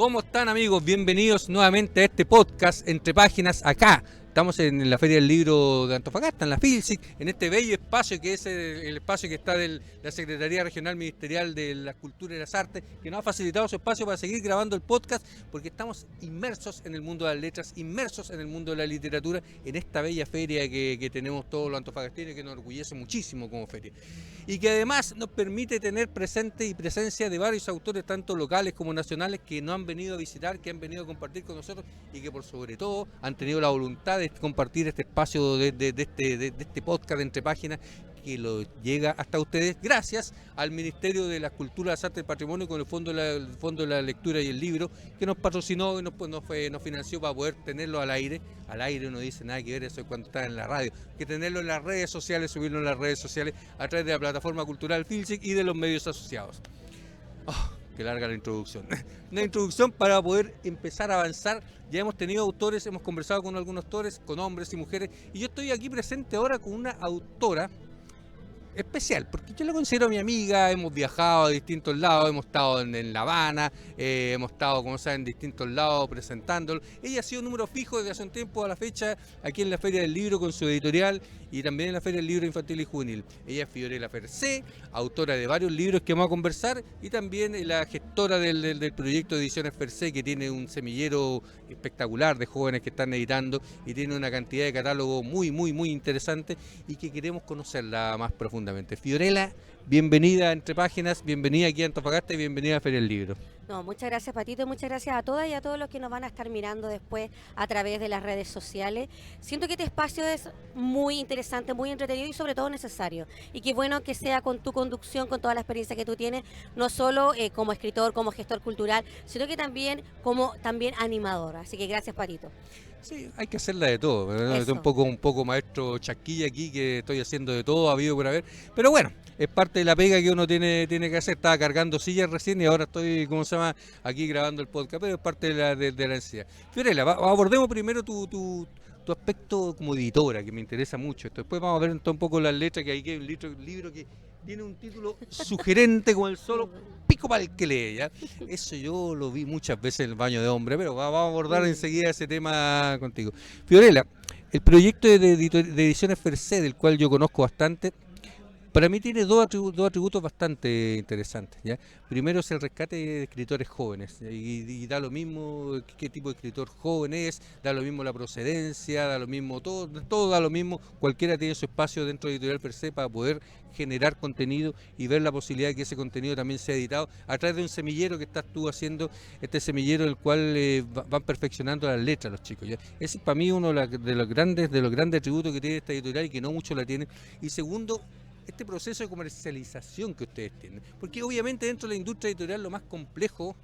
¿Cómo están, amigos? Bienvenidos nuevamente a este podcast Entre Páginas acá. Estamos en la Feria del Libro de Antofagasta, en la FILSIC, en este bello espacio que es el espacio que está de la Secretaría Regional Ministerial de la Cultura y las Artes, que nos ha facilitado su espacio para seguir grabando el podcast, porque estamos inmersos en el mundo de las letras, inmersos en el mundo de la literatura, en esta bella feria que tenemos todos los antofagastinos y que nos orgullece muchísimo como feria. Y que además nos permite tener presente y presencia de varios autores, tanto locales como nacionales, que nos han venido a visitar, que han venido a compartir con nosotros y que por sobre todo han tenido la voluntad de compartir este espacio de este podcast de Entre Páginas, que lo llega hasta ustedes gracias al Ministerio de la Cultura, las Artes y el Patrimonio, con el Fondo de la Lectura y el Libro, que nos patrocinó y nos financió para poder tenerlo al aire. Al aire no dice nada que ver, eso es cuando está en la radio, que tenerlo en las redes sociales, subirlo en las redes sociales a través de la plataforma cultural FILSIC y de los medios asociados. Qué larga la introducción. Una introducción para poder empezar a avanzar. Ya hemos tenido autores, hemos conversado con algunos autores, con hombres y mujeres, y yo estoy aquí presente ahora con una autora especial, porque yo la considero mi amiga. Hemos viajado a distintos lados, hemos estado en La Habana, hemos estado, como saben, en distintos lados presentándolo. Ella ha sido número fijo desde hace un tiempo a la fecha aquí en la Feria del Libro con su editorial y también en la Feria del Libro Infantil y Juvenil. Ella es Fiorella Fercé, autora de varios libros que vamos a conversar, y también la gestora del proyecto de Ediciones Fercé, que tiene un semillero espectacular de jóvenes que están editando y tiene una cantidad de catálogo muy interesante y que queremos conocerla más profundamente. Fiorella, bienvenida a Entre Páginas, bienvenida aquí a Antofagasta y bienvenida a Feria del Libro. No, muchas gracias, Patito, y muchas gracias a todas y a todos los que nos van a estar mirando después a través de las redes sociales. Siento que este espacio es muy interesante, muy entretenido y sobre todo necesario. Y qué bueno que sea con tu conducción, con toda la experiencia que tú tienes, no solo como escritor, como gestor cultural, sino que también como animador. Así que gracias, Patito. Sí, hay que hacerla de todo, ¿verdad? Un poco maestro chasquilla aquí, que estoy haciendo de todo, habido por haber, pero bueno, es parte de la pega que uno tiene que hacer. Estaba cargando sillas recién y ahora estoy, aquí grabando el podcast, pero es parte de la ansiedad. Fiorella, abordemos primero tu aspecto como editora, que me interesa mucho. Después vamos a ver un poco las letras, que hay que un libro que tiene un título sugerente como el solo pico para el que lee, ¿ya? Eso yo lo vi muchas veces en el baño de hombre, pero vamos a abordar enseguida ese tema contigo. Fiorella, el proyecto de Ediciones Fercé, del cual yo conozco bastante, para mí tiene dos atributos bastante interesantes, ¿ya? Primero es el rescate de escritores jóvenes, y da lo mismo qué tipo de escritor joven es, da lo mismo la procedencia, da lo mismo todo da lo mismo. Cualquiera tiene su espacio dentro de Editorial Fercé para poder generar contenido y ver la posibilidad de que ese contenido también sea editado a través de un semillero que estás tú haciendo, este semillero del cual van perfeccionando las letras los chicos, ¿ya? Ese es para mí uno de los grandes atributos que tiene esta editorial y que no muchos la tienen. Y segundo, este proceso de comercialización que ustedes tienen, porque obviamente dentro de la industria editorial lo más complejo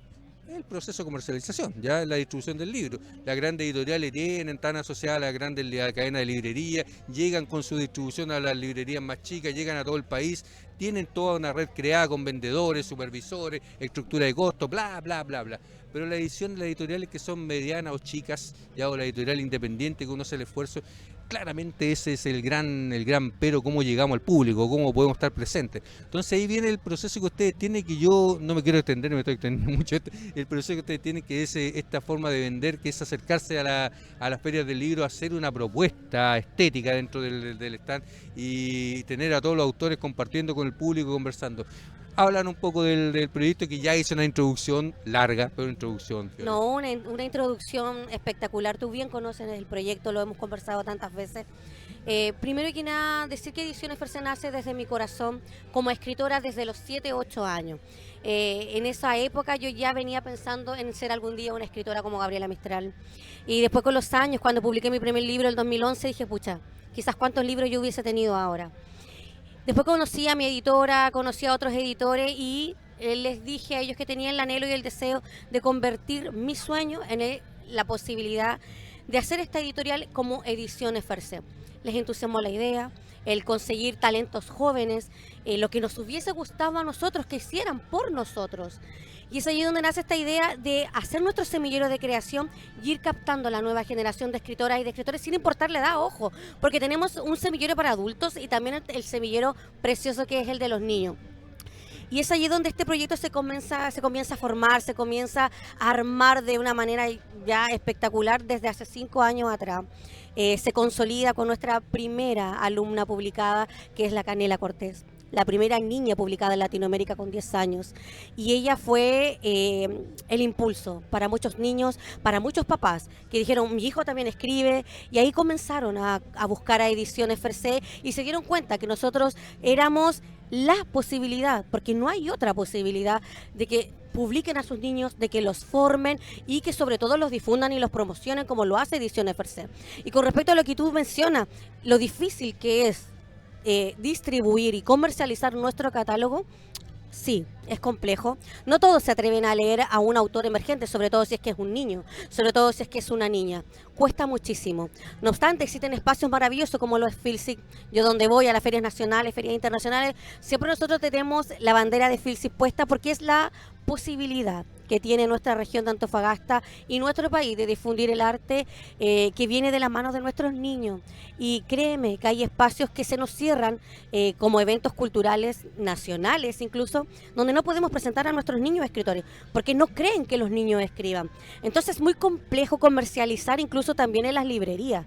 es el proceso de comercialización, ya la distribución del libro. Las grandes editoriales están asociadas a las grandes cadenas de librería, llegan con su distribución a las librerías más chicas, llegan a todo el país, tienen toda una red creada con vendedores, supervisores, estructura de costo, bla. Pero la edición de las editoriales que son medianas o chicas, ya, o la editorial independiente que uno hace el esfuerzo, claramente ese es el gran pero, cómo llegamos al público, cómo podemos estar presentes. Entonces ahí viene el proceso que ustedes tienen, que yo no me quiero extender, me estoy extendiendo mucho, el proceso que ustedes tienen, que es esta forma de vender, que es acercarse a las ferias del libro, hacer una propuesta estética dentro del stand y tener a todos los autores compartiendo con el público, conversando. Hablan un poco del proyecto, que ya hice una introducción larga, pero introducción. Fiorella. No, una introducción espectacular. Tú bien conoces el proyecto, lo hemos conversado tantas veces. Primero que nada, decir que Ediciones Fercé nace desde mi corazón como escritora desde los 7, 8 años. En esa época yo ya venía pensando en ser algún día una escritora como Gabriela Mistral. Y después, con los años, cuando publiqué mi primer libro en el 2011, dije, pucha, quizás cuántos libros yo hubiese tenido ahora. Después conocí a mi editora, conocí a otros editores y les dije a ellos que tenía el anhelo y el deseo de convertir mi sueño en la posibilidad de hacer esta editorial como Ediciones Fercé. Les entusiasmó la idea, el conseguir talentos jóvenes, lo que nos hubiese gustado a nosotros que hicieran por nosotros. Y es allí donde nace esta idea de hacer nuestro semillero de creación y ir captando la nueva generación de escritoras y de escritores sin importar la edad, ojo, porque tenemos un semillero para adultos y también el semillero precioso que es el de los niños. Y es allí donde este proyecto se comienza a formar, se comienza a armar de una manera ya espectacular desde hace 5 años atrás. Se consolida con nuestra primera alumna publicada, que es la Canela Cortés, la primera niña publicada en Latinoamérica con 10 años. Y ella fue el impulso para muchos niños, para muchos papás, que dijeron, mi hijo también escribe, y ahí comenzaron a buscar a Ediciones Fercé y se dieron cuenta que nosotros éramos la posibilidad, porque no hay otra posibilidad de que publiquen a sus niños, de que los formen y que sobre todo los difundan y los promocionen como lo hace Ediciones Fercé. Y con respecto a lo que tú mencionas, lo difícil que es distribuir y comercializar nuestro catálogo, sí, es complejo. No todos se atreven a leer a un autor emergente, sobre todo si es que es un niño, sobre todo si es que es una niña. Cuesta muchísimo. No obstante, existen espacios maravillosos como lo es Filsic. Yo donde voy a las ferias nacionales, ferias internacionales, siempre nosotros tenemos la bandera de Filsic puesta porque es la posibilidad que tiene nuestra región de Antofagasta y nuestro país de difundir el arte que viene de las manos de nuestros niños. Y créeme que hay espacios que se nos cierran como eventos culturales nacionales incluso, donde no podemos presentar a nuestros niños escritores, porque no creen que los niños escriban. Entonces es muy complejo comercializar incluso también en las librerías.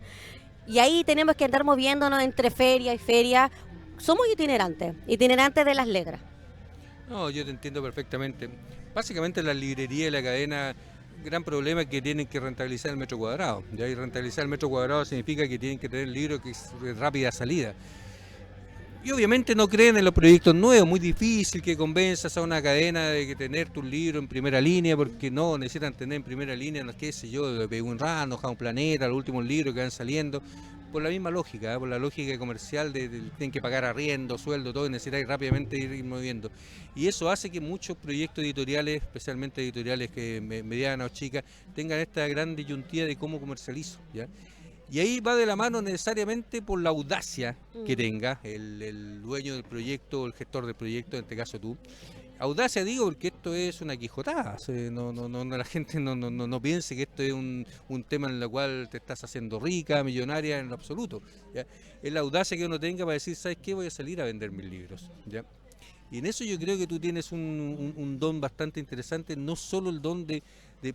Y ahí tenemos que andar moviéndonos entre feria y feria. Somos itinerantes de las letras. No, yo te entiendo perfectamente. Básicamente la librería y la cadena, gran problema es que tienen que rentabilizar el metro cuadrado. ¿Ya? Y rentabilizar el metro cuadrado significa que tienen que tener libros que es de rápida salida. Y obviamente no creen en los proyectos nuevos, muy difícil que convenzas a una cadena de que tener tu libro en primera línea, porque no necesitan tener en primera línea, no qué sé yo, de un Rano, un Planeta, los últimos libros que van saliendo, por la misma lógica, por la lógica comercial de tienen que pagar arriendo, sueldo, todo, y necesitan rápidamente ir moviendo. Y eso hace que muchos proyectos editoriales, especialmente editoriales que medianas o chicas, tengan esta gran disyuntiva de cómo comercializo, ¿ya? Y ahí va de la mano necesariamente por la audacia que tenga el dueño del proyecto o el gestor del proyecto, en este caso tú. Audacia digo porque esto es una quijotada, la gente no piense que esto es un tema en el cual te estás haciendo rica, millonaria, en lo absoluto. ¿Ya? Es la audacia que uno tenga para decir, ¿sabes qué? Voy a salir a vender mis libros. ¿Ya? Y en eso yo creo que tú tienes un don bastante interesante, no solo el don de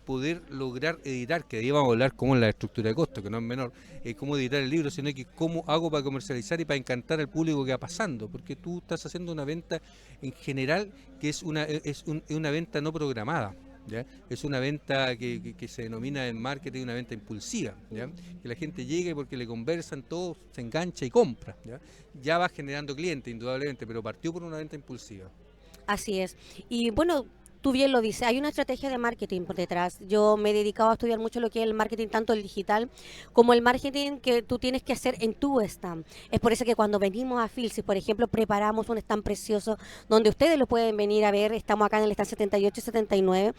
poder lograr editar, que ahí vamos a hablar cómo es la estructura de costo, que no es menor, cómo editar el libro, sino que cómo hago para comercializar y para encantar al público que va pasando, porque tú estás haciendo una venta en general que es una venta no programada. ¿Ya? Es una venta que se denomina en marketing una venta impulsiva, ¿ya? Que la gente llegue porque le conversan, todo se engancha y compra, ya va generando clientes indudablemente, pero partió por una venta impulsiva. Así es. Y bueno, tú bien lo dices, hay una estrategia de marketing por detrás. Yo me he dedicado a estudiar mucho lo que es el marketing, tanto el digital como el marketing que tú tienes que hacer en tu stand. Es por eso que cuando venimos a Filsic, por ejemplo, preparamos un stand precioso donde ustedes lo pueden venir a ver. Estamos acá en el stand 78 y 79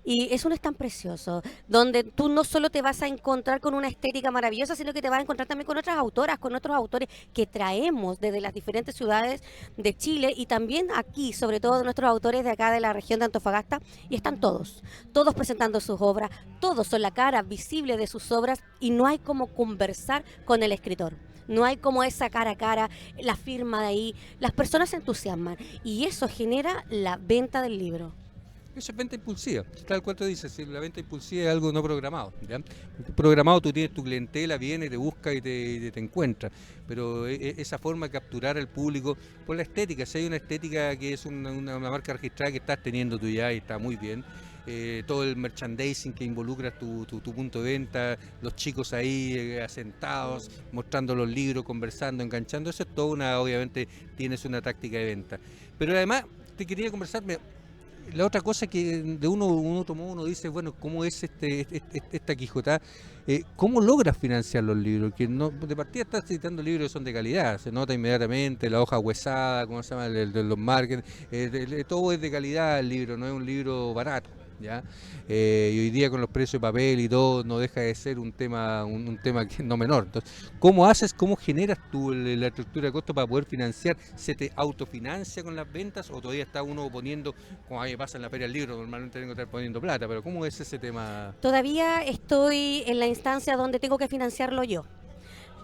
y es un stand precioso donde tú no solo te vas a encontrar con una estética maravillosa, sino que te vas a encontrar también con otras autoras, con otros autores que traemos desde las diferentes ciudades de Chile y también aquí, sobre todo nuestros autores de acá de la región de Antofagasta. Y están todos presentando sus obras, todos son la cara visible de sus obras y no hay como conversar con el escritor. No hay como esa cara a cara, la firma de ahí, las personas se entusiasman y eso genera la venta del libro. Eso es venta impulsiva, tal cual tú dices, si la venta impulsiva es algo no programado. ¿Ya? Programado tú tienes tu clientela, viene, te busca y te encuentra, pero esa forma de capturar al público por la estética, si hay una estética que es una marca registrada que estás teniendo tú ya y está muy bien, todo el merchandising que involucra tu punto de venta, los chicos ahí asentados, mostrando los libros, conversando, enganchando, eso es todo obviamente tienes una táctica de venta. Pero además te quería conversar, la otra cosa que de un otro modo uno dice, bueno, ¿cómo es esta Quijotada? ¿Cómo logras financiar los libros? Que no, de partida estás citando libros que son de calidad, se nota inmediatamente, la hoja huesada, ¿cómo se llama? De los markets, todo es de calidad el libro, no es un libro barato. ¿Ya? Y hoy día con los precios de papel y todo no deja de ser un tema que no menor. Entonces, cómo generas tú la estructura de costo para poder financiar? ¿Se te autofinancia con las ventas o todavía está uno poniendo, como a mí me pasa en la feria del libro, normalmente tengo que estar poniendo plata, pero cómo es ese tema? Todavía estoy en la instancia donde tengo que financiarlo yo.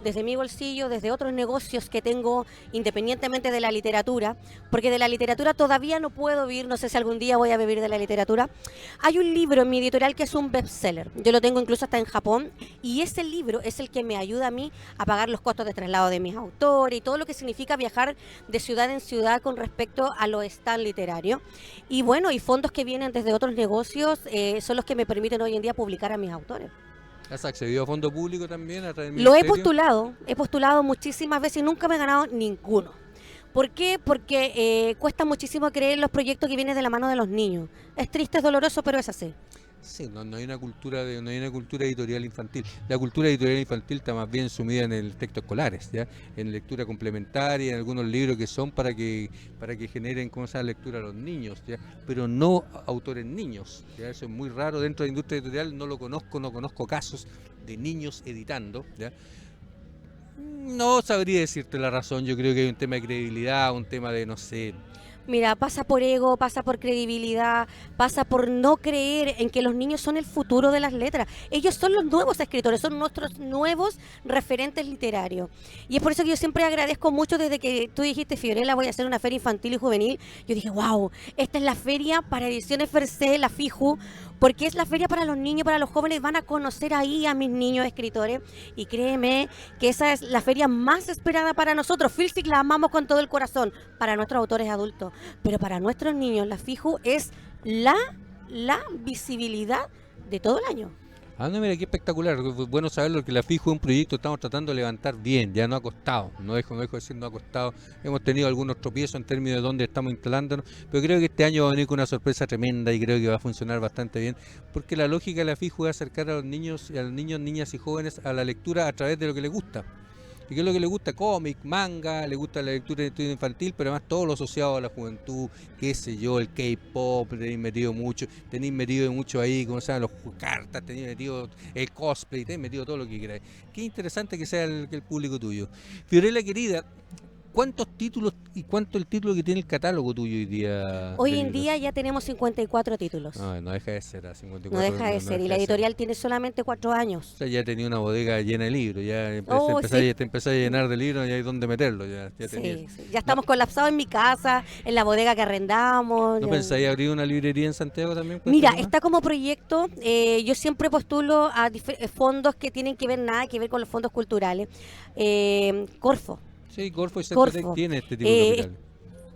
desde mi bolsillo, desde otros negocios que tengo independientemente de la literatura, porque de la literatura todavía no puedo vivir, no sé si algún día voy a vivir de la literatura. Hay un libro en mi editorial que es un bestseller, yo lo tengo incluso hasta en Japón, y ese libro es el que me ayuda a mí a pagar los costos de traslado de mis autores y todo lo que significa viajar de ciudad en ciudad con respecto a lo stand literario. Y bueno, y fondos que vienen desde otros negocios son los que me permiten hoy en día publicar a mis autores. ¿Has accedido a fondo público también a través del Lo ministerio? he postulado muchísimas veces y nunca me he ganado ninguno. ¿Por qué? Porque cuesta muchísimo creer en los proyectos que vienen de la mano de los niños. Es triste, es doloroso, pero es así. Sí, no hay una cultura no hay una cultura editorial infantil. La cultura editorial infantil está más bien sumida en el texto escolares, ¿ya? En lectura complementaria, en algunos libros que son para que generen como esa lectura a los niños, ¿ya? Pero no autores niños, ¿ya? Eso es muy raro dentro de la industria editorial, no conozco casos de niños editando, ¿ya? No sabría decirte la razón, yo creo que hay un tema de credibilidad, un tema de, no sé. Mira, pasa por ego, pasa por credibilidad, pasa por no creer en que los niños son el futuro de las letras. Ellos son los nuevos escritores, son nuestros nuevos referentes literarios. Y es por eso que yo siempre agradezco mucho desde que tú dijiste, Fiorella, voy a hacer una feria infantil y juvenil. Yo dije, wow, esta es la feria para Ediciones Fercé, la FIJU, porque es la feria para los niños, para los jóvenes, van a conocer ahí a mis niños escritores. Y créeme que esa es la feria más esperada para nosotros. Filsic la amamos con todo el corazón, para nuestros autores adultos. Pero para nuestros niños la FIJU es la visibilidad de todo el año. Ah, no, mira, qué espectacular. Bueno saberlo, que la FIJU es un proyecto que estamos tratando de levantar bien, ya no ha costado, no dejo de decir, no ha costado. Hemos tenido algunos tropiezos en términos de dónde estamos instalándonos, pero creo que este año va a venir con una sorpresa tremenda y creo que va a funcionar bastante bien, porque la lógica de la FIJU es acercar a los niños, niñas y jóvenes a la lectura a través de lo que les gusta. ¿Y qué es lo que le gusta? Cómic, manga, le gusta la lectura de estudio infantil, pero además todo lo asociado a la juventud, qué sé yo, el K-pop, tenéis metido mucho ahí, como se llama, los cartas, tenéis metido el cosplay, tenéis metido todo lo que queráis. Qué interesante que sea el público tuyo. Fiorella querida, ¿cuántos títulos y cuánto el título que tiene el catálogo tuyo hoy día Hoy de en libros? día ya tenemos 54 títulos. No deja de ser, a No 54 deja de ser. Y la editorial tiene solamente 4 años. O sea, ya tenía una bodega llena de libros, Oh, sí. te empecé a llenar de libros y hay donde meterlos, ya tenías. Sí, sí. Ya estamos colapsados en mi casa, en la bodega que arrendamos. ¿No ya. pensáis abrir una librería en Santiago también con Mira, este tema? está como proyecto, yo siempre postulo a fondos que tienen que ver nada que ver con los fondos culturales. Corfo. Sí, Corfo y Corfo. Cercotec tiene este tipo de capital.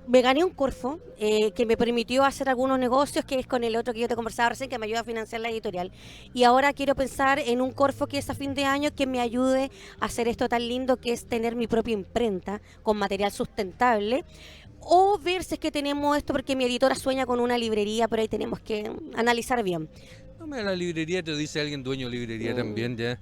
Me gané un Corfo que me permitió hacer algunos negocios, que es con el otro que yo te conversaba recién, que me ayuda a financiar la editorial. Y ahora quiero pensar en un Corfo que es a fin de año, que me ayude a hacer esto tan lindo, que es tener mi propia imprenta con material sustentable. O ver si es que tenemos esto, porque mi editora sueña con una librería, pero ahí tenemos que analizar bien. No, mira, la librería, te dice alguien dueño de librería también, ya.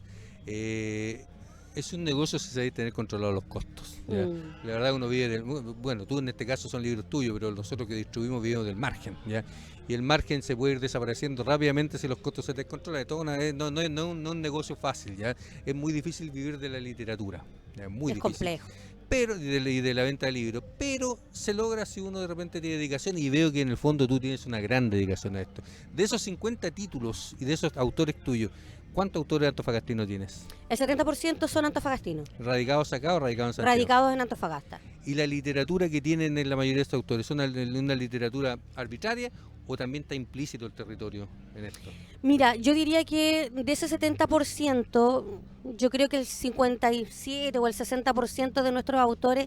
Es un negocio si sabéis tener controlados los costos. ¿Ya? La verdad uno vive bueno, tú en este caso son libros tuyos, pero nosotros que distribuimos vivimos del margen, ¿ya? Y el margen se puede ir desapareciendo rápidamente si los costos se descontrolan. De toda una vez, no es un negocio fácil, ¿ya? Es muy difícil vivir de la literatura, ¿ya? Es muy Es difícil. complejo. Pero y de la venta de libros, pero se logra si uno de repente tiene dedicación, y veo que en el fondo tú tienes una gran dedicación a esto. De esos 50 títulos y de esos autores tuyos, ¿cuántos autores antofagastinos tienes? El 70% son antofagastinos, ¿Radicados acá o radicados en Santiago? radicados en Antofagasta. ¿Y la literatura que tienen en la mayoría de estos autores, son una literatura arbitraria o también está implícito el territorio en esto? Mira, yo diría que de ese 70%, yo creo que el 57 o el 60% de nuestros autores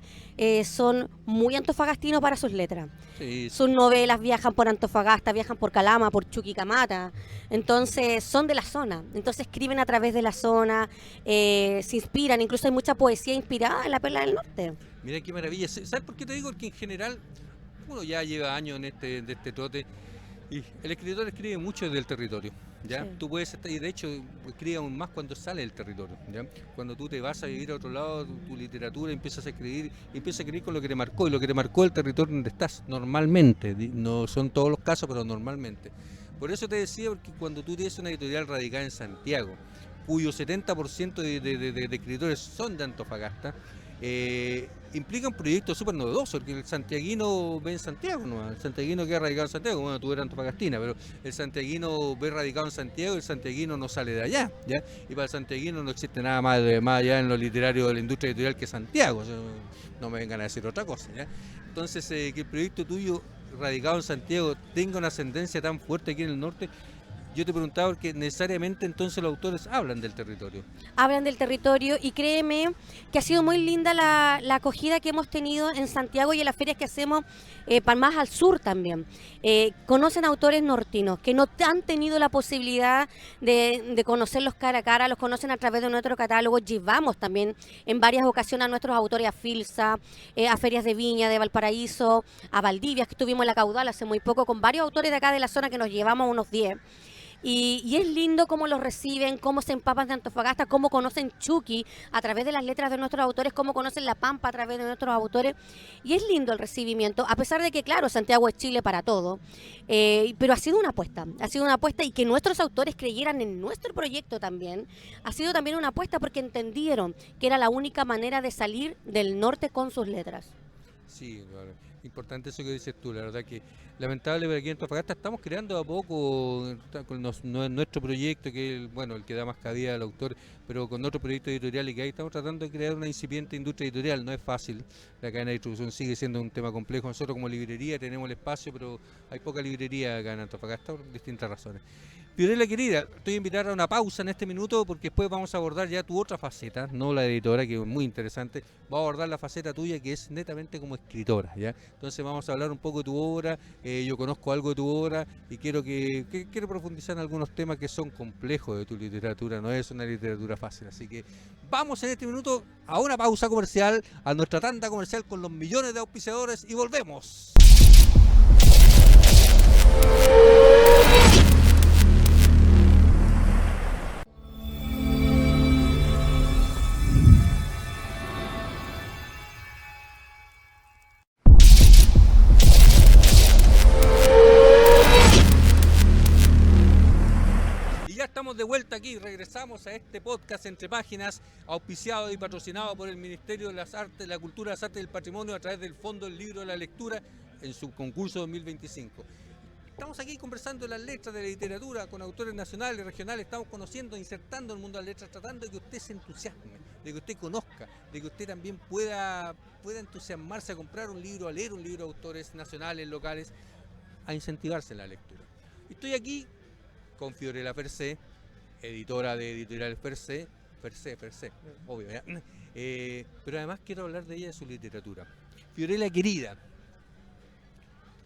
son muy antofagastinos para sus letras. Sí, Sus novelas viajan por Antofagasta, viajan por Calama, por Chuquicamata. Entonces son de la zona. Entonces escriben a través de la zona, se inspiran. Incluso hay mucha poesía inspirada en la Perla del Norte. mira qué maravilla. ¿Sabes por qué te digo? Porque en general uno ya lleva años en este trote y el escritor escribe mucho del territorio. ¿Ya? Sí. Tú puedes estar, y de hecho escribe aún más cuando sale del territorio, ¿ya? Cuando tú te vas a vivir a otro lado, tu literatura empiezas a escribir con lo que te marcó, y lo que te marcó el territorio donde estás, normalmente, no son todos los casos, pero normalmente. Por eso te decía, porque cuando tú tienes una editorial radicada en Santiago, cuyo 70% de escritores son de Antofagasta, implica un proyecto súper novedoso, porque el santiaguino ve en Santiago, ¿no? El santiaguino queda radicado en Santiago, bueno, tú eras Antofagastina, pero el santiaguino ve radicado en Santiago, el santiaguino no sale de allá, ¿ya? Y para el santiaguino no existe nada más allá en lo literario de la industria editorial que Santiago, o sea, no me vengan a decir otra cosa, ¿ya? Entonces, que el proyecto tuyo radicado en Santiago tenga una ascendencia tan fuerte aquí en el norte, yo te preguntaba porque necesariamente entonces los autores hablan del territorio. Hablan del territorio y créeme que ha sido muy linda la acogida que hemos tenido en Santiago y en las ferias que hacemos para más al sur también. Conocen autores nortinos que no han tenido la posibilidad de conocerlos cara a cara, los conocen a través de nuestro catálogo. Llevamos también en varias ocasiones a nuestros autores a Filsa, a ferias de Viña, de Valparaíso, a Valdivia, que estuvimos en la Caudal hace muy poco, con varios autores de acá de la zona que nos llevamos unos 10. Y es lindo cómo los reciben, cómo se empapan de Antofagasta, cómo conocen Chucky a través de las letras de nuestros autores, cómo conocen La Pampa a través de nuestros autores. Y es lindo el recibimiento, a pesar de que, claro, Santiago es Chile para todo. Pero ha sido una apuesta y que nuestros autores creyeran en nuestro proyecto también. Ha sido también una apuesta porque entendieron que era la única manera de salir del norte con sus letras. Sí, claro. Importante eso que dices tú, la verdad que lamentable, pero aquí en Antofagasta estamos creando a poco con nuestro proyecto, que es el que da más cabida al autor, pero con otro proyecto editorial y que ahí estamos tratando de crear una incipiente industria editorial. No es fácil, la cadena de distribución sigue siendo un tema complejo. Nosotros como librería tenemos el espacio, pero hay poca librería acá en Antofagasta por distintas razones. Fiorella querida, estoy a invitar a una pausa en este minuto porque después vamos a abordar ya tu otra faceta, no la de editora, que es muy interesante. Vamos a abordar la faceta tuya que es netamente como escritora, ¿ya? Entonces vamos a hablar un poco de tu obra, yo conozco algo de tu obra y quiero profundizar en algunos temas que son complejos de tu literatura, no es una literatura fácil. Así que vamos en este minuto a una pausa comercial, a nuestra tanda comercial con los millones de auspiciadores y volvemos. Estamos de vuelta aquí, regresamos a este podcast Entre Páginas, auspiciado y patrocinado por el Ministerio de las Artes, la Cultura, las Artes y el Patrimonio a través del Fondo del Libro de la Lectura en su concurso 2025. Estamos aquí conversando de las letras, de la literatura, con autores nacionales y regionales, estamos conociendo, insertando en el mundo de las letras, tratando de que usted se entusiasme, de que usted conozca, de que usted también pueda entusiasmarse a comprar un libro, a leer un libro de autores nacionales, locales, a incentivarse en la lectura. Estoy aquí con Fiorella Fercé, editora de Editoriales Fercé, obvio, ¿ya? Pero además quiero hablar de ella, de su literatura. Fiorella querida,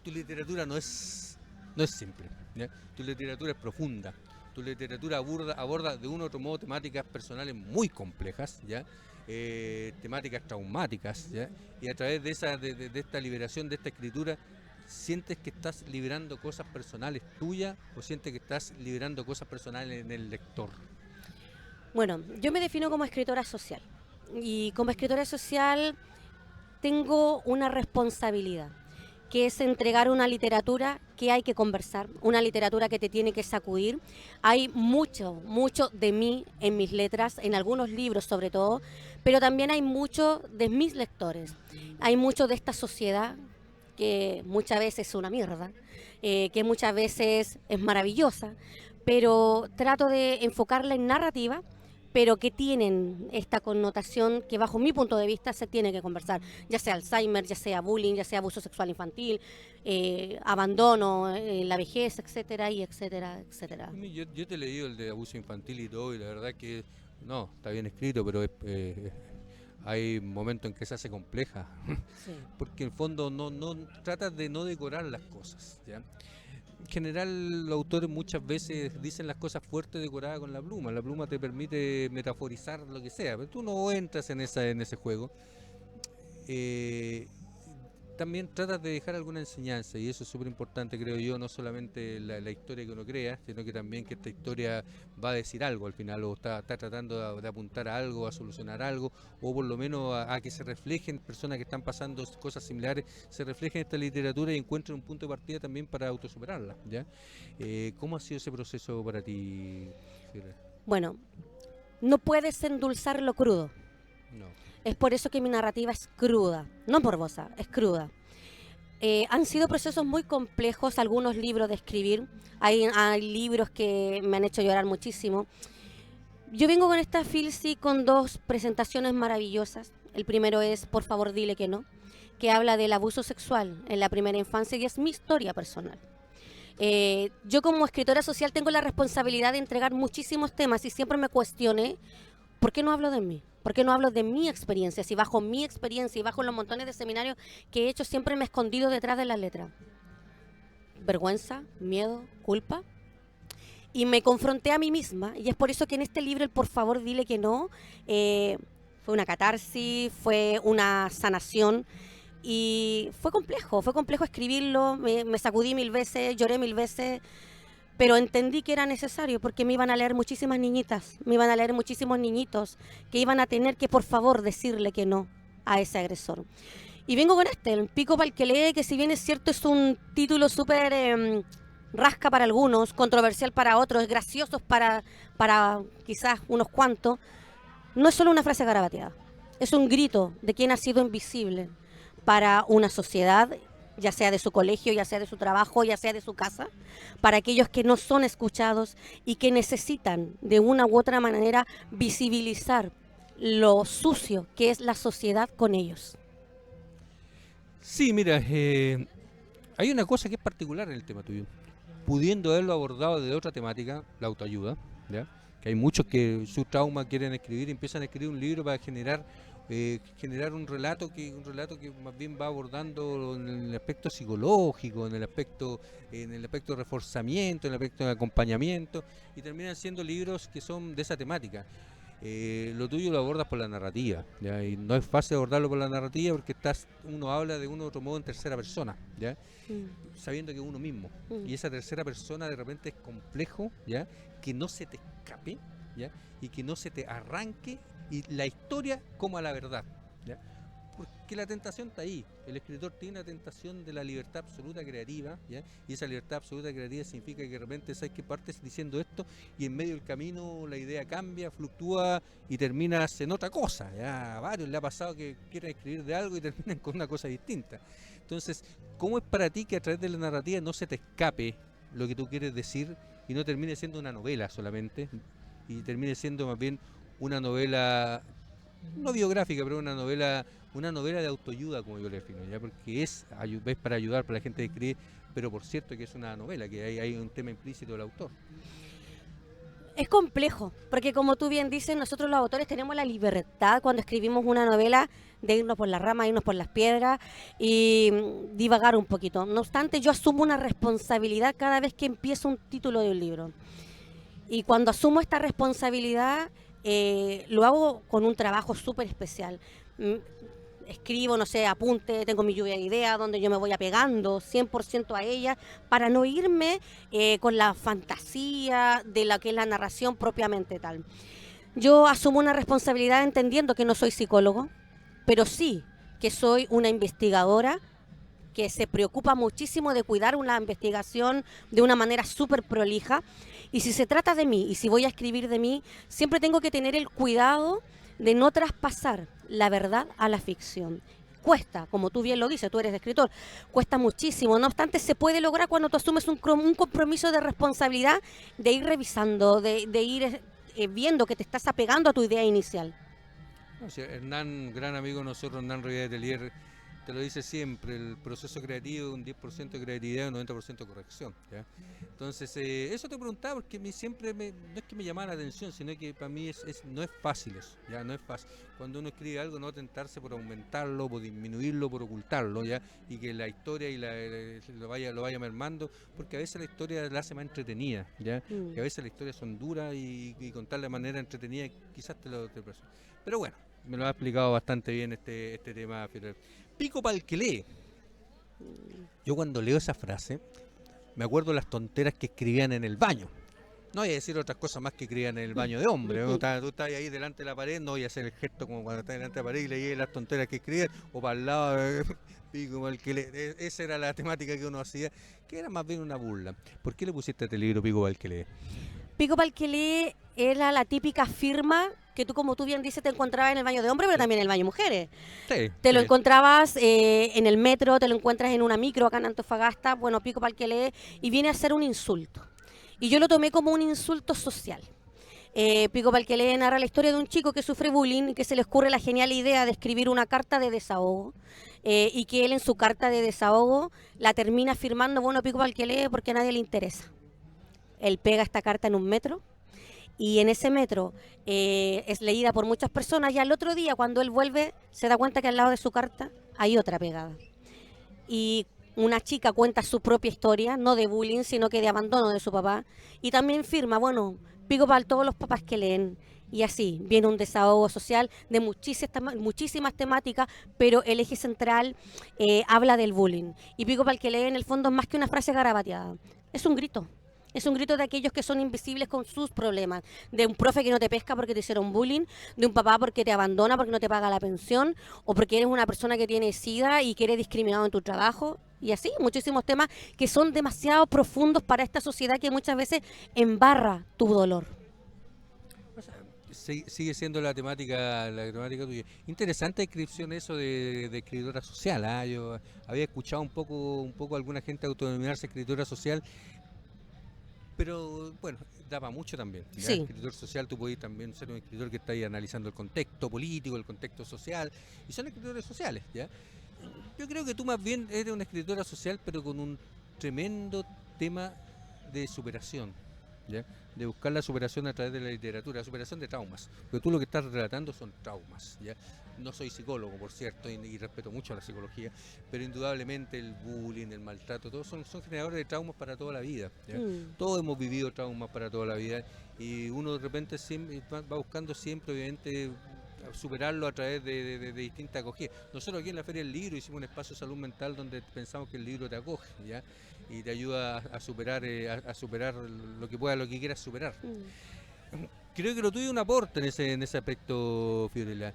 tu literatura no es simple, ¿ya? Tu literatura es profunda, tu literatura aborda de un u otro modo temáticas personales muy complejas, ¿ya? Temáticas traumáticas, ¿ya? Y a través de esta liberación, de esta escritura, ¿sientes que estás liberando cosas personales tuyas o sientes que estás liberando cosas personales en el lector? Bueno, yo me defino como escritora social y como escritora social tengo una responsabilidad, que es entregar una literatura que hay que conversar, una literatura que te tiene que sacudir. Hay mucho de mí en mis letras, en algunos libros sobre todo, pero también hay mucho de mis lectores, hay mucho de esta sociedad que muchas veces es una mierda, que muchas veces es maravillosa, pero trato de enfocarla en narrativa, pero que tienen esta connotación que bajo mi punto de vista se tiene que conversar, ya sea Alzheimer, ya sea bullying, ya sea abuso sexual infantil, abandono, la vejez, etcétera, y etcétera, etcétera. Yo te he leído el de abuso infantil y todo, y la verdad que no, está bien escrito, pero hay momentos en que se hace compleja, sí. Porque en el fondo no tratas de no decorar las cosas, ¿ya? En general los autores muchas veces dicen las cosas fuertes decoradas con la pluma te permite metaforizar lo que sea, pero tú no entras en ese juego. También tratas de dejar alguna enseñanza y eso es súper importante, creo yo, no solamente la historia que uno crea, sino que también que esta historia va a decir algo al final, o está tratando de apuntar a algo, a solucionar algo, o por lo menos a que se reflejen personas que están pasando cosas similares, se reflejen en esta literatura y encuentren un punto de partida también para autosuperarla, ¿ya? ¿Cómo ha sido ese proceso para ti, Fiorella? Bueno, no puedes endulzar lo crudo. No. Es por eso que mi narrativa es cruda, no morbosa, es cruda. Han sido procesos muy complejos, algunos libros de escribir. Hay libros que me han hecho llorar muchísimo. Yo vengo con esta Filsi con 2 presentaciones maravillosas. El primero es Por favor dile que no, que habla del abuso sexual en la primera infancia y es mi historia personal. Yo como escritora social tengo la responsabilidad de entregar muchísimos temas y siempre me cuestioné ¿por qué no hablo de mí? ¿Por qué no hablo de mi experiencia? Si bajo mi experiencia y bajo los montones de seminarios que he hecho siempre me he escondido detrás de la letra. Vergüenza, miedo, culpa. Y me confronté a mí misma y es por eso que en este libro el Por favor dile que no fue una catarsis, fue una sanación y fue complejo escribirlo, me sacudí 1000 veces, lloré 1000 veces, pero entendí que era necesario porque me iban a leer muchísimas niñitas, me iban a leer muchísimos niñitos que iban a tener que por favor decirle que no a ese agresor. Y vengo con el Pico pa'l que lee, que si bien es cierto es un título súper rasca para algunos, controversial para otros, graciosos para quizás unos cuantos, no es solo una frase garabateada, es un grito de quien ha sido invisible para una sociedad, ya sea de su colegio, ya sea de su trabajo, ya sea de su casa, para aquellos que no son escuchados y que necesitan de una u otra manera visibilizar lo sucio que es la sociedad con ellos. Sí, mira, hay una cosa que es particular en el tema tuyo. Pudiendo haberlo abordado de otra temática, la autoayuda, ¿ya? Que hay muchos que su trauma quieren escribir y empiezan a escribir un libro para generar un relato que más bien va abordando en el aspecto psicológico, en el aspecto de reforzamiento, en el aspecto de acompañamiento, y terminan siendo libros que son de esa temática. Lo tuyo lo abordas por la narrativa, ¿ya? Y no es fácil abordarlo por la narrativa porque uno habla de uno u otro modo en tercera persona, ¿ya? Sabiendo que es uno mismo, y esa tercera persona de repente es complejo, ¿ya? Que no se te escape, ¿ya? Y que no se te arranque y la historia como a la verdad, ¿ya? Porque la tentación está ahí. El escritor tiene la tentación de la libertad absoluta creativa, ¿ya? Y esa libertad absoluta creativa significa que de repente sabes que partes diciendo esto y en medio del camino la idea cambia, fluctúa y terminas en otra cosa, ¿ya? A varios le ha pasado que quieren escribir de algo y terminan con una cosa distinta. Entonces, ¿cómo es para ti que a través de la narrativa no se te escape lo que tú quieres decir y no termine siendo una novela solamente y termine siendo más bien una novela no biográfica, pero una novela de autoayuda, como yo le defino, ¿ya? Porque es para ayudar para la gente que escribe, pero por cierto que es una novela, que hay un tema implícito del autor. Es complejo, porque como tú bien dices, nosotros los autores tenemos la libertad cuando escribimos una novela de irnos por las ramas, irnos por las piedras y divagar un poquito. No obstante, yo asumo una responsabilidad cada vez que empiezo un título de un libro. Y cuando asumo esta responsabilidad, lo hago con un trabajo súper especial. Escribo, no sé, apunte, tengo mi lluvia de ideas donde yo me voy apegando 100% a ella para no irme con la fantasía de la que es la narración propiamente tal. Yo asumo una responsabilidad entendiendo que no soy psicólogo, pero sí que soy una investigadora que se preocupa muchísimo de cuidar una investigación de una manera súper prolija. Y si se trata de mí y si voy a escribir de mí, siempre tengo que tener el cuidado de no traspasar la verdad a la ficción. Cuesta, como tú bien lo dices, tú eres escritor, cuesta muchísimo. No obstante, se puede lograr cuando tú asumes un compromiso de responsabilidad, de ir revisando, de ir viendo que te estás apegando a tu idea inicial. O sea, Hernán, gran amigo de nosotros, Hernán Rivera de Telier, te lo dice siempre, el proceso creativo, un 10% de creatividad y un 90% de corrección, ¿ya? Entonces, eso te preguntaba porque no es que me llamara la atención, sino que para mí no es fácil eso, ¿ya? No es fácil. Cuando uno escribe algo, no tentarse por aumentarlo, por disminuirlo, por ocultarlo, ¿ya? Y que la historia lo vaya mermando, porque a veces la historia la hace más entretenida, ¿ya? Que a veces las historias son duras y contarla de manera entretenida quizás te pasa. Pero bueno, me lo ha explicado bastante bien este tema, Fidel. Pico pa'l que lee. Yo cuando leo esa frase me acuerdo de las tonteras que escribían en el baño. No voy a decir otras cosas más que escribían en el baño de hombre. Tú estás ahí delante de la pared, no voy a hacer el gesto como cuando estás delante de la pared y leí las tonteras que escribían, o para el lado, pico pa'l que lee. Esa era la temática que uno hacía, que era más bien una burla. ¿Por qué le pusiste a este libro Pico pa'l que lee? Pico pa'l que lee era la típica firma que tú, como tú bien dices, te encontrabas en el baño de hombres, pero también en el baño de mujeres. Sí, Te lo sí. encontrabas en el metro, te lo encuentras en una micro acá en Antofagasta, bueno, pico para el que lee, y viene a ser un insulto. Y yo lo tomé como un insulto social. Pico Palquelé narra la historia de un chico que sufre bullying y que se le ocurre la genial idea de escribir una carta de desahogo, y que él en su carta de desahogo la termina firmando, bueno, Pico Palquelé, porque a nadie le interesa. Él pega esta carta en un metro y en ese metro es leída por muchas personas, y al otro día cuando él vuelve se da cuenta que al lado de su carta hay otra pegada. Y una chica cuenta su propia historia, no de bullying, sino que de abandono de su papá, y también firma, bueno, pico para todos los papás que leen. Y así viene un desahogo social de muchísimas temáticas, pero el eje central habla del bullying. Y pico para el que lee, en el fondo, es más que una frase garabateada, es un grito. Es un grito de aquellos que son invisibles con sus problemas. De un profe que no te pesca porque te hicieron bullying, de un papá porque te abandona, porque no te paga la pensión, o porque eres una persona que tiene SIDA y que eres discriminado en tu trabajo. Y así, muchísimos temas que son demasiado profundos para esta sociedad que muchas veces embarra tu dolor. O sea, sigue siendo la temática tuya. Interesante descripción eso de escritora social. Yo había escuchado un poco a alguna gente autodenominarse escritora social, pero bueno, da para mucho también. ¿Ya? Sí. Escritor social, tú podés también ser un escritor que está ahí analizando el contexto político, el contexto social, y son escritores sociales, ¿ya? Yo creo que tú más bien eres una escritora social, pero con un tremendo tema de superación, ¿ya? De buscar la superación a través de la literatura, superación de traumas, porque tú lo que estás relatando son traumas, ¿ya? No soy psicólogo, por cierto, y respeto mucho a la psicología, pero indudablemente el bullying, el maltrato, todos son generadores de traumas para toda la vida, ¿ya? Todos hemos vivido traumas para toda la vida, y uno de repente siempre va buscando siempre, obviamente, superarlo a través de distintas acogidas. Nosotros aquí en la Feria del Libro hicimos un espacio de salud mental donde pensamos que el libro te acoge, ¿ya? Y te ayuda a superar a superar lo que puedas, lo que quieras superar. Creo que lo tuyo es un aporte en ese aspecto, Fiorella.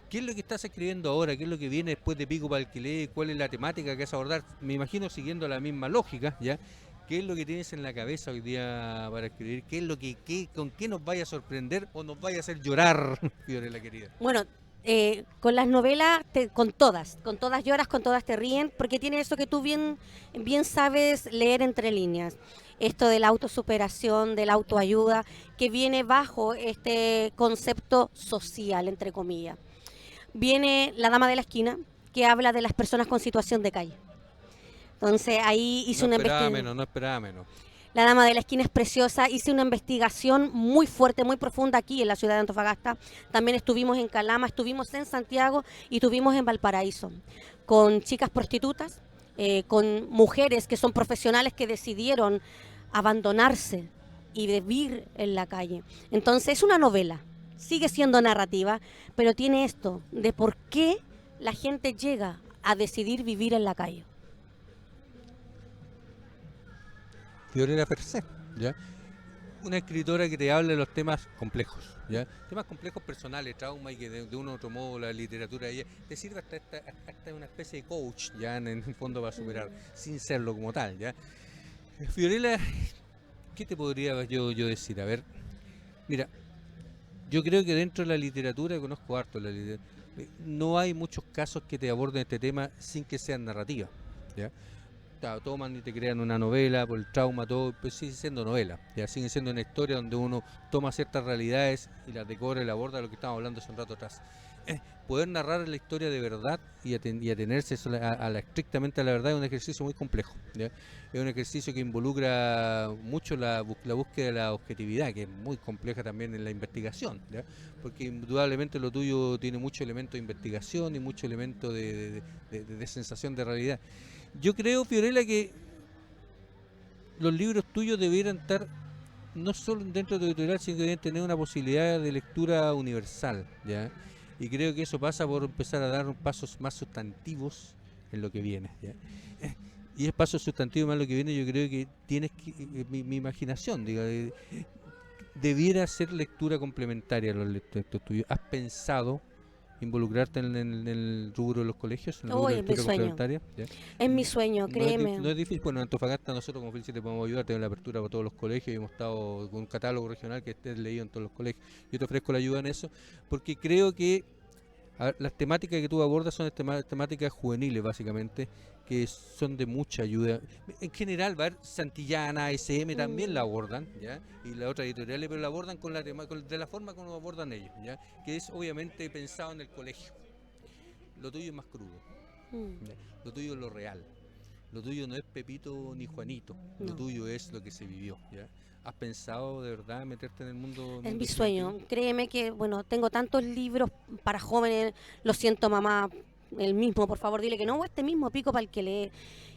¿Qué es lo que estás escribiendo ahora? ¿Qué es lo que viene después de Pico para el que lee? ¿Cuál es la temática que vas a abordar? Me imagino siguiendo la misma lógica, ¿ya? ¿Qué es lo que tienes en la cabeza hoy día para escribir? ¿Qué es lo con qué nos vaya a sorprender o nos vaya a hacer llorar, Fiorella querida? Bueno, con las novelas, con todas lloras, con todas te ríen, porque tiene eso que tú bien sabes leer entre líneas. Esto de la autosuperación, de la autoayuda, que viene bajo este concepto social, entre comillas. Viene La Dama de la Esquina, que habla de las personas con situación de calle. Entonces ahí hice una investigación. No esperaba menos. La Dama de la Esquina es preciosa. Hice una investigación muy fuerte, muy profunda aquí en la ciudad de Antofagasta. También estuvimos en Calama, estuvimos en Santiago y estuvimos en Valparaíso, con chicas prostitutas, con mujeres que son profesionales que decidieron abandonarse y vivir en la calle. Entonces es una novela, sigue siendo narrativa, pero tiene esto de por qué la gente llega a decidir vivir en la calle. Fiorella per se, ¿ya? Una escritora que te habla de los temas complejos, ¿ya? Temas complejos personales, trauma, y que de un u otro modo la literatura ella te sirve hasta una especie de coach, ya en el fondo para superar, sin serlo como tal, ¿ya? Fiorella, ¿qué te podría yo decir? A ver, mira, yo creo que dentro de la literatura, conozco harto la literatura, no hay muchos casos que te aborden este tema sin que sean narrativas, ¿ya? Toman y te crean una novela por el trauma, todo, pues sigue siendo novela, ya sigue siendo una historia donde uno toma ciertas realidades y las decora y la aborda, lo que estábamos hablando hace un rato atrás. Poder narrar la historia de verdad y atenerse estrictamente a la verdad es un ejercicio muy complejo, ¿ya? Es un ejercicio que involucra mucho la búsqueda de la objetividad, que es muy compleja también en la investigación, ¿ya? Porque indudablemente lo tuyo tiene mucho elemento de investigación y mucho elemento de sensación de realidad. Yo creo, Fiorella, que los libros tuyos debieran estar no solo dentro de tu editorial, sino que deben tener una posibilidad de lectura universal, ¿ya? Y creo que eso pasa por empezar a dar pasos más sustantivos en lo que viene, ¿ya? Y el paso sustantivo más lo que viene, yo creo que tienes que, mi imaginación, diga, debiera ser lectura complementaria a los textos tuyos. ¿Has pensado involucrarte en el rubro de los colegios, en el rubro Hoy de es mi lectura sueño. complementaria? ¿Ya? Es mi sueño, créeme. No es difícil, bueno, en Antofagasta nosotros como FILSI te podemos ayudar, tenemos la apertura para todos los colegios y hemos estado con un catálogo regional que esté leído en todos los colegios. Yo te ofrezco la ayuda en eso, porque creo que las temáticas que tú abordas son temáticas juveniles básicamente, que son de mucha ayuda. En general, Santillana, SM también la abordan, ¿ya? Y las otras editoriales, pero la abordan con de la forma como lo abordan ellos, ¿ya? Que es obviamente pensado en el colegio. Lo tuyo es más crudo, ¿ya? Lo tuyo es lo real. Lo tuyo no es Pepito ni Juanito, lo tuyo es lo que se vivió, ¿ya? ¿Has pensado de verdad meterte en el mundo? Es mi sueño. Créeme que, bueno, tengo tantos libros para jóvenes. Lo siento, mamá, el mismo, por favor, dile que no, este mismo pico para el que lee.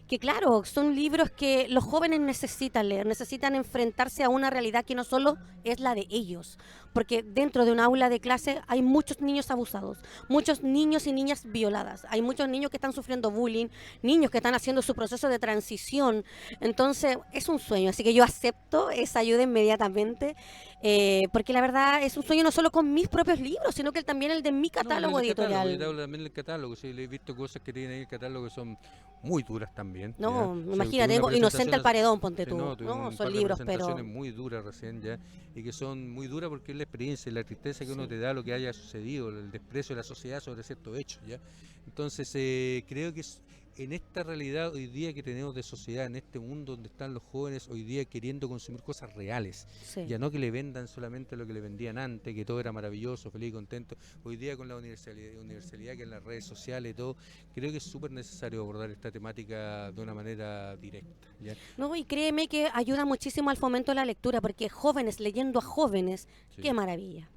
Que claro, son libros que los jóvenes necesitan leer, necesitan enfrentarse a una realidad que no solo es la de ellos, porque dentro de un aula de clase hay muchos niños abusados, muchos niños y niñas violadas, hay muchos niños que están sufriendo bullying, niños que están haciendo su proceso de transición. Entonces es un sueño, así que yo acepto esa ayuda inmediatamente, porque la verdad es un sueño no solo con mis propios libros, sino que también el de mi catálogo editorial. Yo te hablo también del catálogo, sí, he visto cosas que tienen ahí el catálogo que son muy duras también. No, ¿ya? imagínate, tengo Inocente al Paredón, ponte tú. No, son libros, pero... muy duras recién, ¿ya? Y que son muy duras porque es la experiencia y la tristeza que uno te da, lo que haya sucedido, el desprecio de la sociedad sobre ciertos hechos, ¿ya? Entonces, creo que en esta realidad hoy día que tenemos de sociedad, en este mundo donde están los jóvenes hoy día queriendo consumir cosas reales, ya no que le vendan solamente lo que le vendían antes, que todo era maravilloso, feliz y contento. Hoy día con la universalidad que en las redes sociales y todo, creo que es súper necesario abordar esta temática de una manera directa, ¿ya? No, y créeme que ayuda muchísimo al fomento de la lectura, porque jóvenes leyendo a jóvenes, qué maravilla.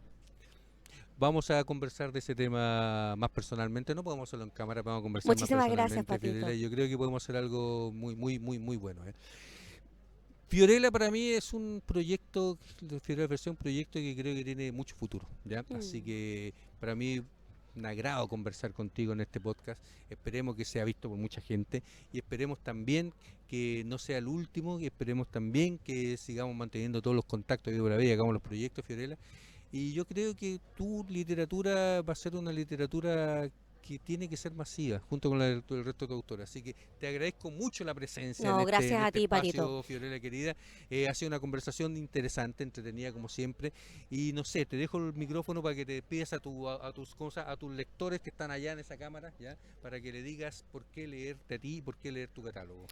Vamos a conversar de ese tema más personalmente, no podemos hacerlo en cámara, vamos a conversar Muchísimas más personalmente. Gracias, Patito. Yo creo que podemos hacer algo muy bueno, ¿eh? Fiorella para mí es un proyecto, Fiorella Versión, un proyecto que creo que tiene mucho futuro, ¿ya? Así que para mí un agrado conversar contigo en este podcast. Esperemos que sea visto por mucha gente y esperemos también que no sea el último y esperemos también que sigamos manteniendo todos los contactos de la vida, hagamos los proyectos, Fiorella. Y yo creo que tu literatura va a ser una literatura que tiene que ser masiva, junto con el resto de tu autora. Así que te agradezco mucho la presencia en gracias a ti, espacio, Patito. Fiorella querida. Ha sido una conversación interesante, entretenida como siempre. Y no sé, te dejo el micrófono para que te despidas a tus lectores que están allá en esa cámara, ¿ya? Para que le digas por qué leerte a ti y por qué leer tu catálogo.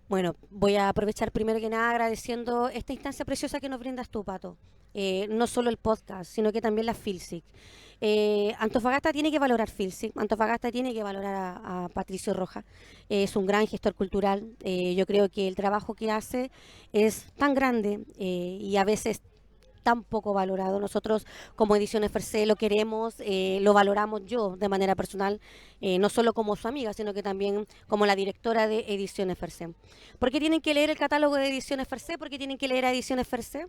Bueno, voy a aprovechar primero que nada agradeciendo esta instancia preciosa que nos brindas tú, Pato. No solo el podcast, sino que también la FILSIC. Antofagasta tiene que valorar FILSIC, Antofagasta tiene que valorar a Patricio Rojas. Es un gran gestor cultural. Yo creo que el trabajo que hace es tan grande y a veces tan poco valorado. Nosotros como Ediciones FRC lo queremos, lo valoramos yo de manera personal, no solo como su amiga, sino que también como la directora de Ediciones FRC. ¿Por qué tienen que leer el catálogo de Ediciones FRC? ¿Por qué tienen que leer a Ediciones FRC?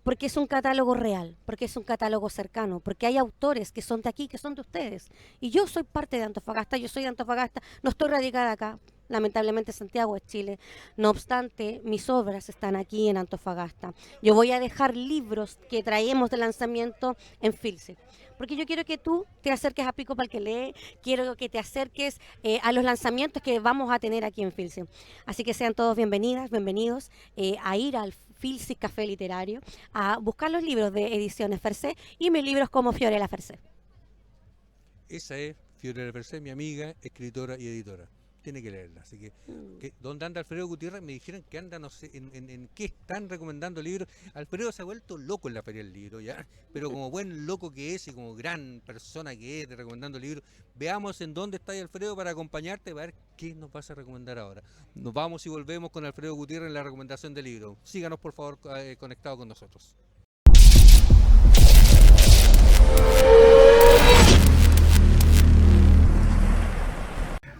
Porque es un catálogo real, porque es un catálogo cercano, porque hay autores que son de aquí, que son de ustedes. Y yo soy parte de Antofagasta, yo soy de Antofagasta, no estoy radicada acá. Lamentablemente Santiago es Chile. No obstante, mis obras están aquí en Antofagasta. Yo voy a dejar libros que traemos de lanzamiento en FILSIC, porque yo quiero que tú te acerques a Pico para el que lee, quiero que te acerques a los lanzamientos que vamos a tener aquí en FILSIC. Así que sean todos bienvenidos a ir al FILSIC Café Literario, a buscar los libros de Ediciones FRC y mis libros como Fiorella FRC. Esa es Fiorella FRC, mi amiga, escritora y editora. Tiene que leerla, así que ¿dónde anda Alfredo Gutiérrez? Me dijeron que anda, no sé, en qué están recomendando libros. Alfredo se ha vuelto loco en la Feria del Libro, ¿ya? Pero como buen loco que es y como gran persona que es de recomendando libros, veamos en dónde está Alfredo para acompañarte, para ver qué nos vas a recomendar ahora. Nos vamos y volvemos con Alfredo Gutiérrez en la recomendación de libros. Síganos por favor conectados con nosotros.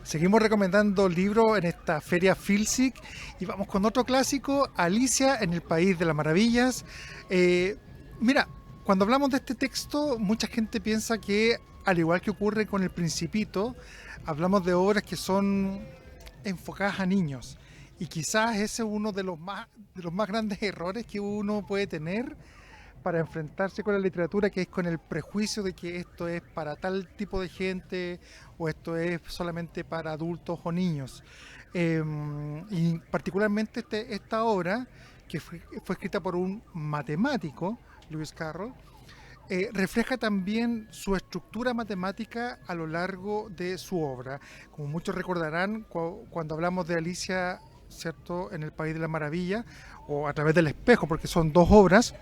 Seguimos recomendando libros en esta feria FILSIC y vamos con otro clásico, Alicia en el País de las Maravillas. Mira, cuando hablamos de este texto, mucha gente piensa que, al igual que ocurre con El Principito, hablamos de obras que son enfocadas a niños. Y quizás ese es uno de los más grandes errores que uno puede tener para enfrentarse con la literatura, que es con el prejuicio de que esto es para tal tipo de gente o esto es solamente para adultos o niños. Y particularmente esta obra, que fue escrita por un matemático, Lewis Carroll, refleja también su estructura matemática a lo largo de su obra. Como muchos recordarán, cuando hablamos de Alicia, ¿cierto?, en el País de la Maravilla, o A través del espejo, porque son dos obras,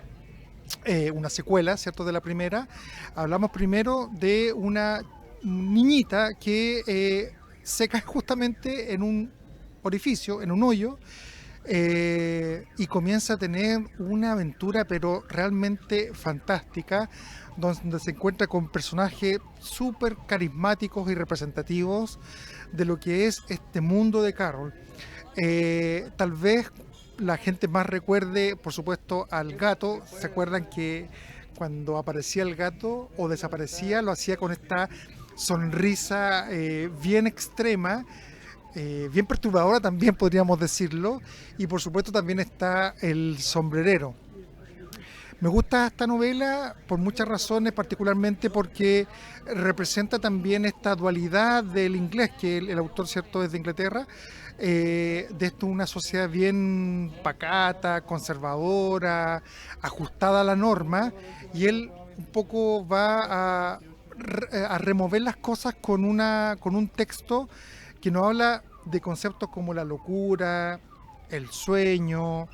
una secuela, ¿cierto?, de la primera. Hablamos primero de una niñita que se cae justamente en un orificio, en un hoyo, y comienza a tener una aventura pero realmente fantástica, donde se encuentra con personajes súper carismáticos y representativos de lo que es este mundo de Carroll. Tal vez la gente más recuerde, por supuesto, al gato. ¿Se acuerdan que cuando aparecía el gato o desaparecía, lo hacía con esta sonrisa bien extrema, bien perturbadora también podríamos decirlo? Y por supuesto también está el sombrerero. Me gusta esta novela por muchas razones, particularmente porque representa también esta dualidad del inglés, que el autor, cierto, es de Inglaterra, de esto una sociedad bien pacata, conservadora, ajustada a la norma, y él un poco va a remover las cosas con un texto que nos habla de conceptos como la locura, el sueño,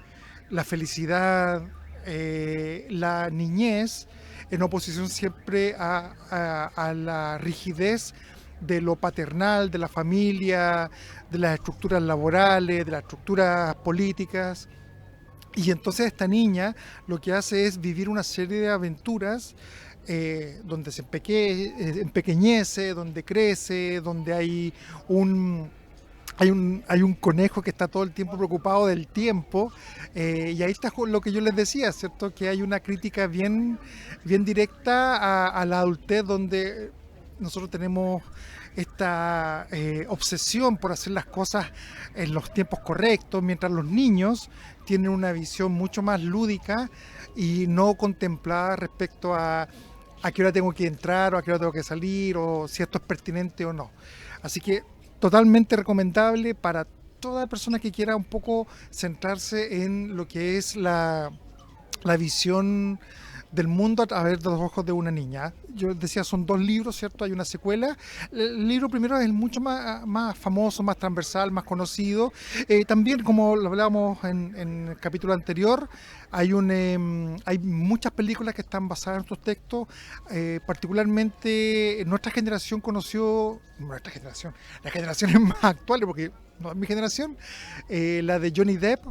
la felicidad, la niñez, en oposición siempre a la rigidez de lo paternal, de la familia, de las estructuras laborales, de las estructuras políticas. Y entonces esta niña lo que hace es vivir una serie de aventuras donde se empequeñece, donde crece, donde hay un conejo que está todo el tiempo preocupado del tiempo, y ahí está lo que yo les decía, ¿cierto? Que hay una crítica bien directa a la adultez, donde nosotros tenemos esta obsesión por hacer las cosas en los tiempos correctos, mientras los niños tienen una visión mucho más lúdica y no contemplada respecto a qué hora tengo que entrar o a qué hora tengo que salir, o si esto es pertinente o no. Así que totalmente recomendable para toda persona que quiera un poco centrarse en lo que es la visión del mundo a través de los ojos de una niña. Yo decía, son dos libros, ¿cierto? Hay una secuela. El libro primero es mucho más famoso, más transversal, más conocido. También, como lo hablábamos en el capítulo anterior, hay muchas películas que están basadas en estos textos. Particularmente nuestra generación conoció, las generaciones más actuales, porque no es mi generación, la de Johnny Depp,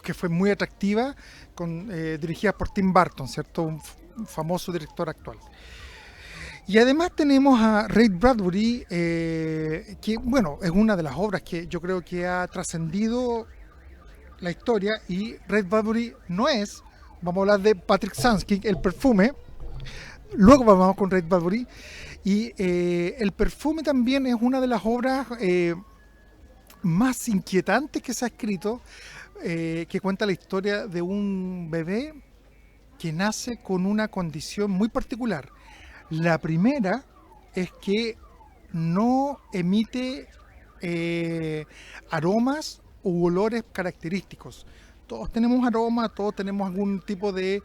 que fue muy atractiva, dirigida por Tim Burton, ¿cierto? Un famoso director actual. Y además tenemos a Ray Bradbury, que bueno, es una de las obras que yo creo que ha trascendido la historia, y Ray Bradbury no es, vamos a hablar de Patrick Suskind, El perfume, luego vamos con Ray Bradbury, y El perfume también es una de las obras más inquietantes que se ha escrito, que cuenta la historia de un bebé que nace con una condición muy particular. La primera es que no emite aromas u olores característicos. Todos tenemos aromas, todos tenemos algún tipo de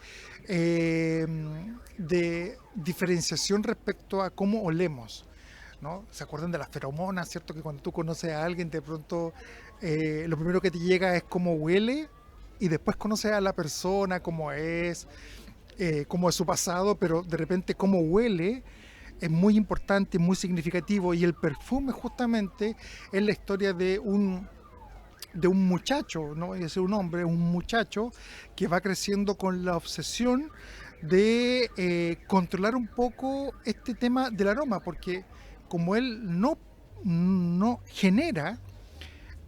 diferenciación respecto a cómo olemos, ¿no? ¿Se acuerdan de las feromonas, cierto? Que cuando tú conoces a alguien, de pronto lo primero que te llega es cómo huele, y después conoces a la persona, cómo es su pasado, pero de repente cómo huele es muy importante, muy significativo. Y el perfume justamente es la historia de un muchacho, no voy a decir un hombre, un muchacho que va creciendo con la obsesión de controlar un poco este tema del aroma, porque como él no genera,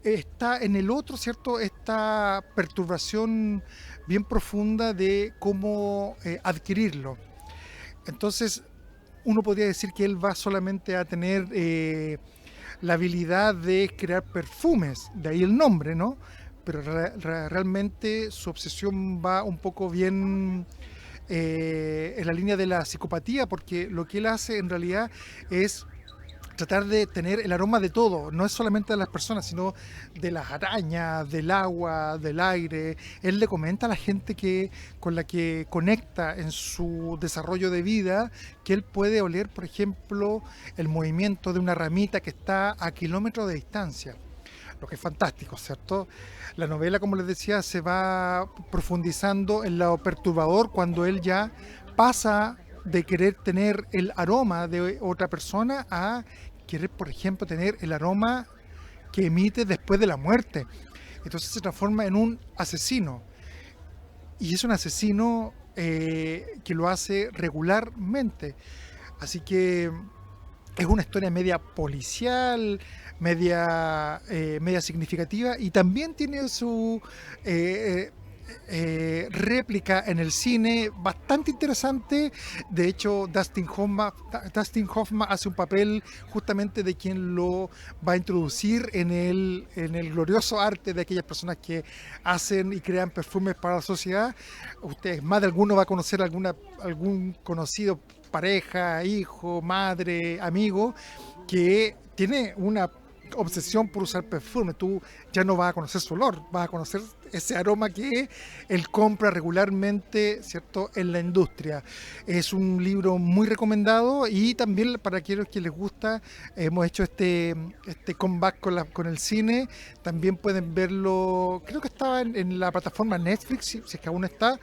está en el otro, ¿cierto?, esta perturbación bien profunda de cómo adquirirlo. Entonces, uno podría decir que él va solamente a tener la habilidad de crear perfumes, de ahí el nombre, ¿no? pero realmente su obsesión va un poco bien en la línea de la psicopatía, porque lo que él hace en realidad es tratar de tener el aroma de todo, no es solamente de las personas, sino de las arañas, del agua, del aire. Él le comenta a la gente con la que conecta en su desarrollo de vida que él puede oler, por ejemplo, el movimiento de una ramita que está a kilómetros de distancia. Lo que es fantástico, ¿cierto? La novela, como les decía, se va profundizando en lo perturbador cuando él ya pasa de querer tener el aroma de otra persona a querer, por ejemplo, tener el aroma que emite después de la muerte. Entonces se transforma en un asesino. Y es un asesino que lo hace regularmente. Así que es una historia media policial, media significativa, y también tiene su réplica en el cine bastante interesante. De hecho, Dustin Hoffman hace un papel justamente de quien lo va a introducir en el glorioso arte de aquellas personas que hacen y crean perfumes para la sociedad. Ustedes, más de alguno va a conocer algún conocido, pareja, hijo, madre, amigo, que tiene una obsesión por usar perfume. Tú ya no vas a conocer su olor, vas a conocer ese aroma que él compra regularmente, ¿cierto?, en la industria. Es un libro muy recomendado, y también para aquellos que les gusta, hemos hecho este comeback con el cine. También pueden verlo, creo que estaba en la plataforma Netflix, si es que aún está,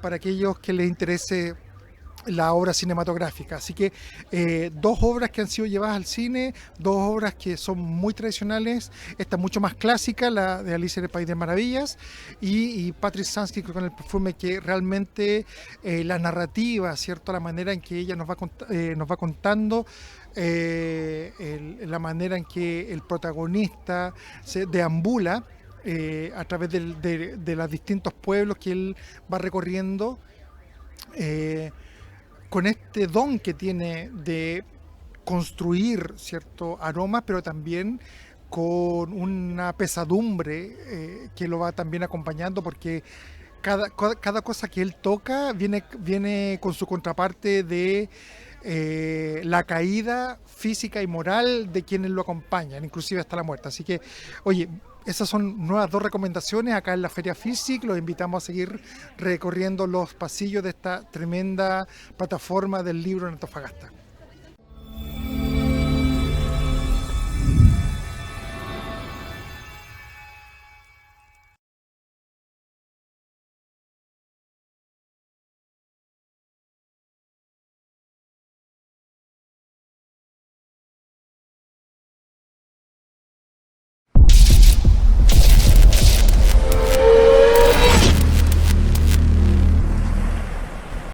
para aquellos que les interese la obra cinematográfica. Así que dos obras que han sido llevadas al cine, dos obras que son muy tradicionales. Esta mucho más clásica, la de Alicia en el País de Maravillas, y Patrick Sansky con el perfume, que realmente la narrativa, ¿cierto?, la manera en que ella nos va contando, la manera en que el protagonista se deambula a través de los distintos pueblos que él va recorriendo, con este don que tiene de construir cierto aroma, pero también con una pesadumbre que lo va también acompañando, porque cada cosa que él toca viene con su contraparte de la caída física y moral de quienes lo acompañan, inclusive hasta la muerte. Así que, oye, esas son nuevas dos recomendaciones acá en la Feria Física. Los invitamos a seguir recorriendo los pasillos de esta tremenda plataforma del libro en Antofagasta.